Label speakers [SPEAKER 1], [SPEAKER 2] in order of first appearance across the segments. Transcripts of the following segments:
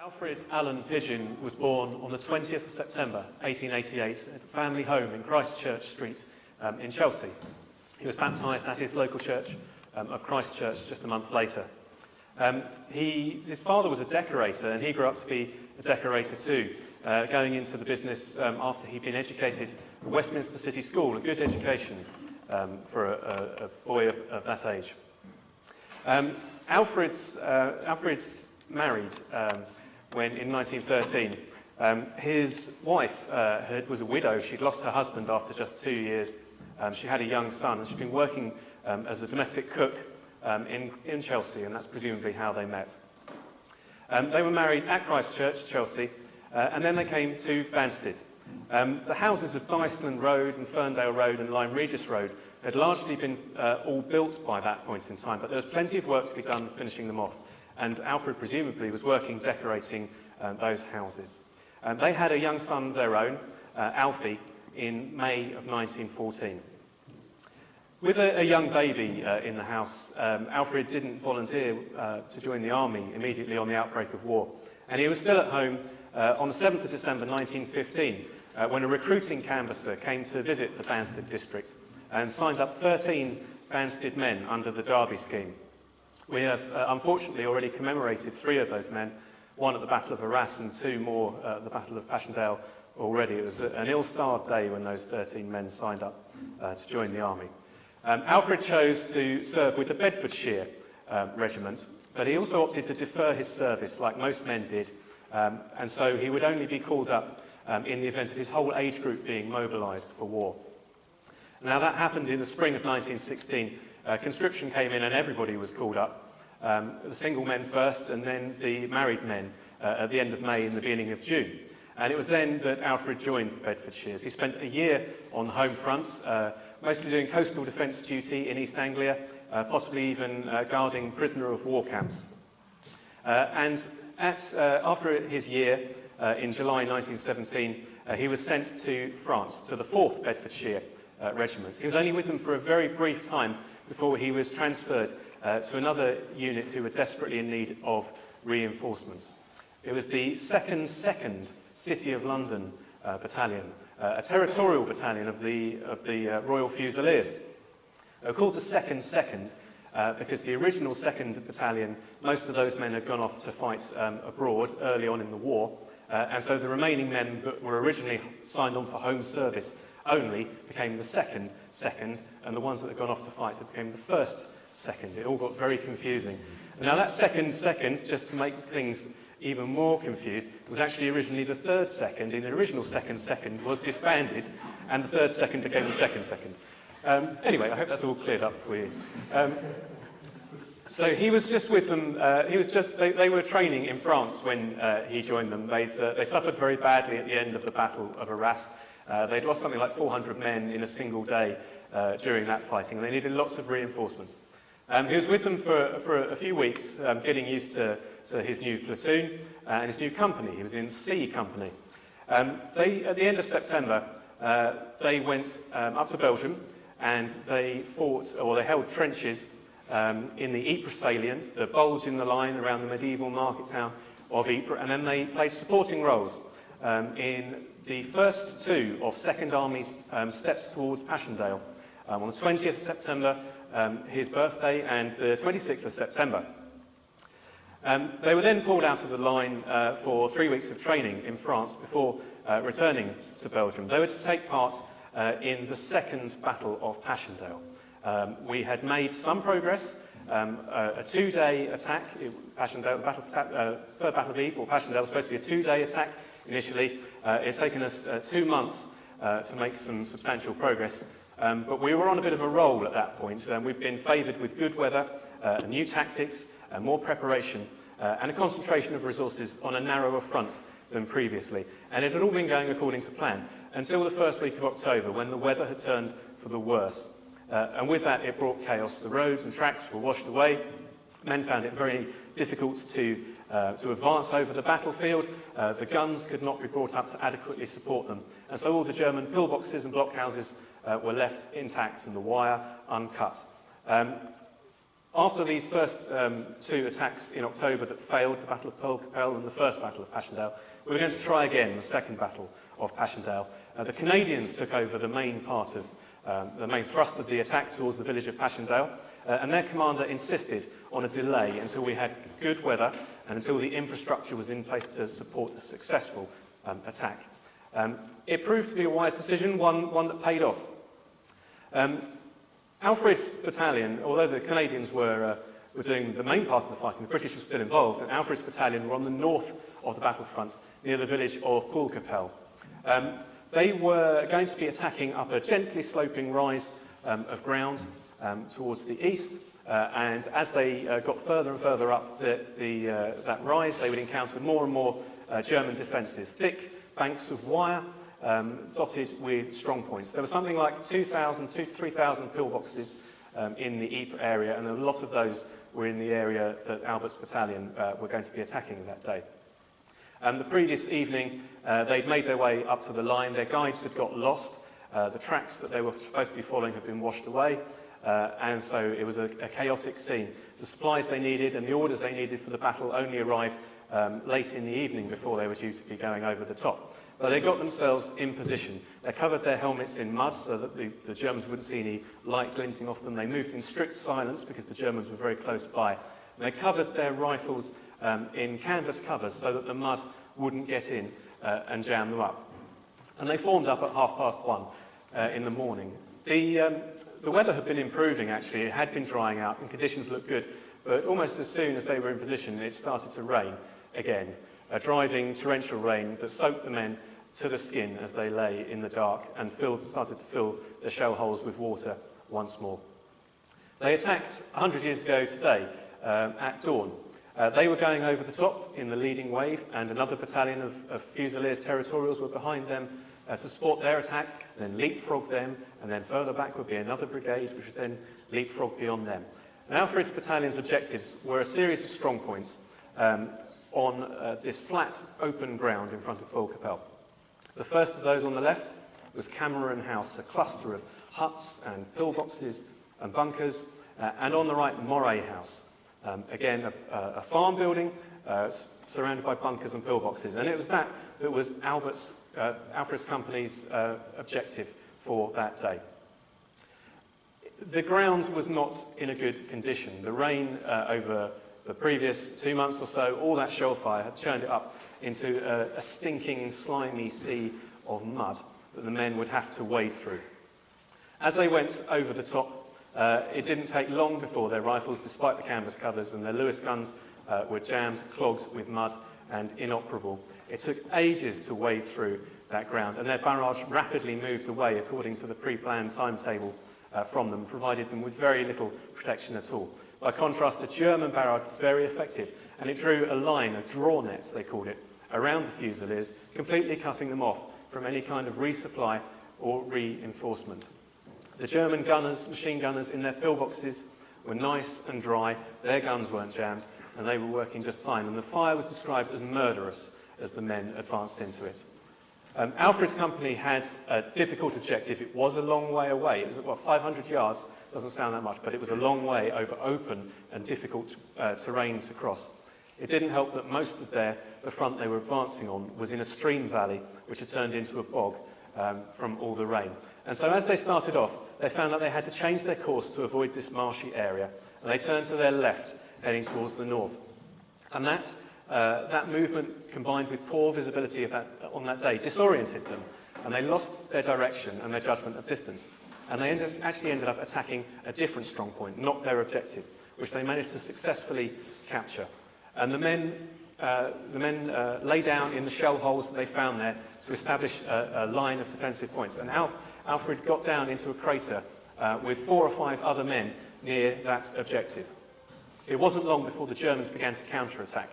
[SPEAKER 1] Alfred Allen Pidgeon was born on the 20th of September 1888 at a family home in Christchurch Street in Chelsea. He was baptised at his local church of Christchurch just a month later. His father was a decorator, and he grew up to be a decorator too, going into the business after he'd been educated at Westminster City School, a good education for a boy of that age. Alfred's married when in 1913. His wife was a widow. She'd lost her husband after just 2 years. She had a young son, and she'd been working as a domestic cook in Chelsea, and that's presumably how they met. They were married at Christchurch, Chelsea, and then they came to Banstead. The houses of Diceland Road and Ferndale Road and Lyme Regis Road had largely been all built by that point in time, but there was plenty of work to be done finishing them off, and Alfred presumably was working decorating those houses. They had a young son of their own, Alfie, in May of 1914. With a young baby in the house, Alfred didn't volunteer to join the army immediately on the outbreak of war, and he was still at home on the 7th of December 1915 when a recruiting canvasser came to visit the Banstead district and signed up 13 Banstead men under the Derby scheme. We have unfortunately already commemorated 3 of those men, one at the Battle of Arras and 2 more at the Battle of Passchendaele already. It was an ill-starred day when those 13 men signed up to join the army. Alfred chose to serve with the Bedfordshire Regiment, but he also opted to defer his service like most men did, and so he would only be called up in the event of his whole age group being mobilised for war. Now that happened in the spring of 1916. Conscription came in and everybody was called up. The single men first and then the married men at the end of May and the beginning of June. And it was then that Alfred joined the Bedfordshires. He spent a year on the home front, mostly doing coastal defence duty in East Anglia, possibly even guarding prisoner of war camps. And after his year, in July 1917, he was sent to France, to the 4th Bedfordshire Regiment. He was only with them for a very brief time before he was transferred to another unit who were desperately in need of reinforcements. It was the 2nd City of London battalion, a territorial battalion of the Royal Fusiliers. They were called the 2nd because the original 2nd Battalion, most of those men had gone off to fight abroad early on in the war, and so the remaining men that were originally signed on for home service only became the 2nd, and the ones that had gone off to fight became the 1st, 2nd. It all got very confusing. And now that 2nd, just to make things even more confused, was actually originally the 3rd, 2nd, and the original 2nd was disbanded, and the 3rd, 2nd became the 2nd, 2nd. Anyway, I hope that's all cleared up for you. So he was just with them, they were training in France when he joined them. They suffered very badly at the end of the Battle of Arras. They'd lost something like 400 men in a single day during that fighting, and they needed lots of reinforcements. He was with them for a few weeks, getting used to his new platoon and his new company. He was in C Company. At the end of September, they went up to Belgium, and they held trenches in the Ypres salient, the bulge in the line around the medieval market town of Ypres, and then they played supporting roles in the first 2 of 2nd Army's steps towards Passchendaele on the 20th of September, his birthday, and the 26th of September. They were then pulled out of the line for 3 weeks of training in France before returning to Belgium. They were to take part in the 2nd Battle of Passchendaele. We had made some progress. A 2-day attack, Passchendaele, Third Battle of Ypres, or Passchendaele, was supposed to be a 2-day attack initially. It's taken us 2 months to make some substantial progress, but we were on a bit of a roll at that point. We'd been favoured with good weather, new tactics, more preparation, and a concentration of resources on a narrower front than previously. And it had all been going according to plan until the first week of October, when the weather had turned for the worse. And with that, it brought chaos. The roads and tracks were washed away. Men found it very difficult to advance over the battlefield. The guns could not be brought up to adequately support them. And so all the German pillboxes and blockhouses were left intact and the wire uncut. After these first two attacks in October that failed, the Battle of Pearl Capel and the First Battle of Passchendaele, we were going to try again the Second Battle of Passchendaele. The Canadians took over the main part of the main thrust of the attack towards the village of Passchendaele, and their commander insisted on a delay until we had good weather and until the infrastructure was in place to support a successful attack. It proved to be a wise decision, one that paid off. Alfred's battalion, although the Canadians were doing the main part of the fighting, the British were still involved, and Alfred's battalion were on the north of the battlefront near the village of Pool Capel. They were going to be attacking up a gently sloping rise of ground towards the east, and as they got further and further up that rise, they would encounter more and more German defences, thick banks of wire dotted with strong points. There were something like 2,000 to 3,000 pillboxes in the Ypres area, and a lot of those were in the area that Albert's battalion were going to be attacking that day. The previous evening, they'd made their way up to the line. Their guides had got lost. The tracks that they were supposed to be following had been washed away, and so it was a chaotic scene. The supplies they needed and the orders they needed for the battle only arrived late in the evening before they were due to be going over the top. But they got themselves in position. They covered their helmets in mud so that the Germans wouldn't see any light glinting off them. They moved in strict silence because the Germans were very close by. And they covered their rifles in canvas covers so that the mud wouldn't get in and jam them up. And they formed up at 1:30 in the morning. The weather had been improving, actually. It had been drying out and conditions looked good. But almost as soon as they were in position, it started to rain again. A driving torrential rain that soaked the men to the skin as they lay in the dark and started to fill the shell holes with water once more. They attacked 100 years ago today at dawn. They were going over the top in the leading wave, and another battalion of Fusiliers Territorials were behind them to support their attack, then leapfrog them, and then further back would be another brigade which would then leapfrog beyond them. And Alfred's battalion's objectives were a series of strong points on this flat, open ground in front of Pool Capel. The first of those on the left was Cameron House, a cluster of huts and pillboxes and bunkers, and on the right, Moray House, again a farm building surrounded by bunkers and pillboxes, and it was that was Alfred's company's objective for that day. The ground was not in a good condition. The rain over the previous 2 months or so, all that shell fire had churned it up into a stinking, slimy sea of mud that the men would have to wade through. As they went over the top, it didn't take long before their rifles, despite the canvas covers, and their Lewis guns were jammed, clogged with mud and inoperable. It took ages to wade through that ground, and their barrage rapidly moved away according to the pre-planned timetable from them, provided them with very little protection at all. By contrast, the German barrage was very effective, and it drew a line, a draw net, they called it, around the Fusiliers, completely cutting them off from any kind of resupply or reinforcement. The German gunners, machine gunners in their pillboxes were nice and dry, their guns weren't jammed, and they were working just fine, and the fire was described as murderous as the men advanced into it. Alfred's company had a difficult objective. It was a long way away. It was about 500 yards, doesn't sound that much, but it was a long way over open and difficult terrain to cross. It didn't help that most of the front they were advancing on was in a stream valley, which had turned into a bog from all the rain. And so as they started off, they found that they had to change their course to avoid this marshy area, and they turned to their left, heading towards the north. And that movement, combined with poor visibility on that day, disoriented them, and they lost their direction and their judgment of distance. And they actually ended up attacking a different strong point, not their objective, which they managed to successfully capture. And the men lay down in the shell holes that they found there to establish a line of defensive points. And Alfred got down into a crater with 4 or 5 other men near that objective. It wasn't long before the Germans began to counterattack.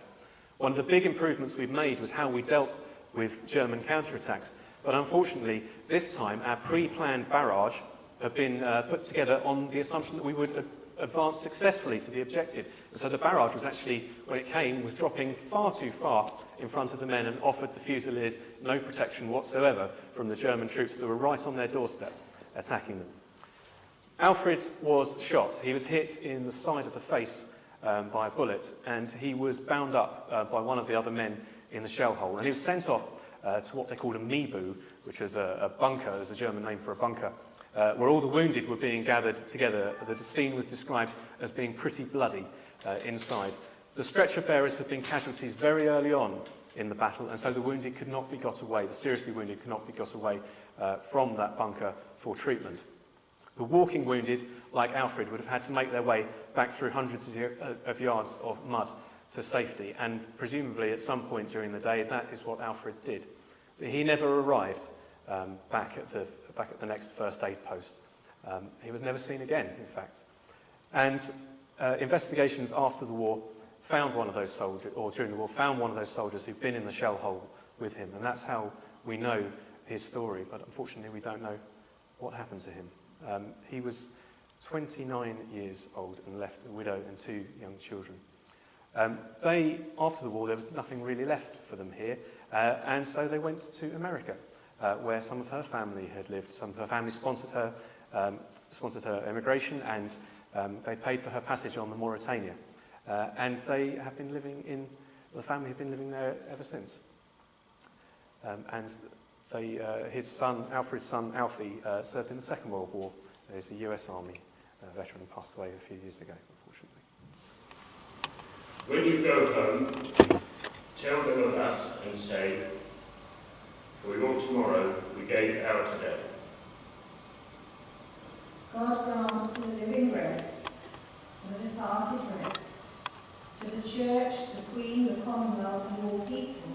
[SPEAKER 1] One of the big improvements we've made was how we dealt with German counterattacks. But unfortunately, this time, our pre-planned barrage had been put together on the assumption that we would advance successfully to the objective. And so the barrage was actually, when it came, was dropping far too far in front of the men and offered the Fusiliers no protection whatsoever from the German troops that were right on their doorstep attacking them. Alfred was shot. He was hit in the side of the face by a bullet, and he was bound up by one of the other men in the shell hole. And he was sent off to what they called a Mibu, which is a bunker, is a German name for a bunker, where all the wounded were being gathered together. The scene was described as being pretty bloody inside. The stretcher bearers had been casualties very early on in the battle, and so the wounded could not be got away, the seriously wounded could not be got away from that bunker for treatment. The walking wounded, like Alfred, would have had to make their way back through hundreds of yards of mud to safety, and presumably at some point during the day that is what Alfred did. He never arrived back at the next first aid post. He was never seen again, in fact. And investigations after the war found one of those soldiers, or during the war, found one of those soldiers who'd been in the shell hole with him, and that's how we know his story, but unfortunately we don't know what happened to him. He was 29 years old and left a widow and 2 young children. After the war, there was nothing really left for them here, and so they went to America, where some of her family had lived. Some of her family sponsored her immigration, and they paid for her passage on the Mauritania. And they have been living the family have been living there ever since. His son, Alfred's son, Alfie, served in the Second World War. He's a US Army veteran, passed away a few years ago, unfortunately.
[SPEAKER 2] When you go home, tell them of us and say, "For we want tomorrow, we gave it out today."
[SPEAKER 3] God grant to the living grace, to the departed rest, to the Church, the Queen, the Commonwealth, and all people,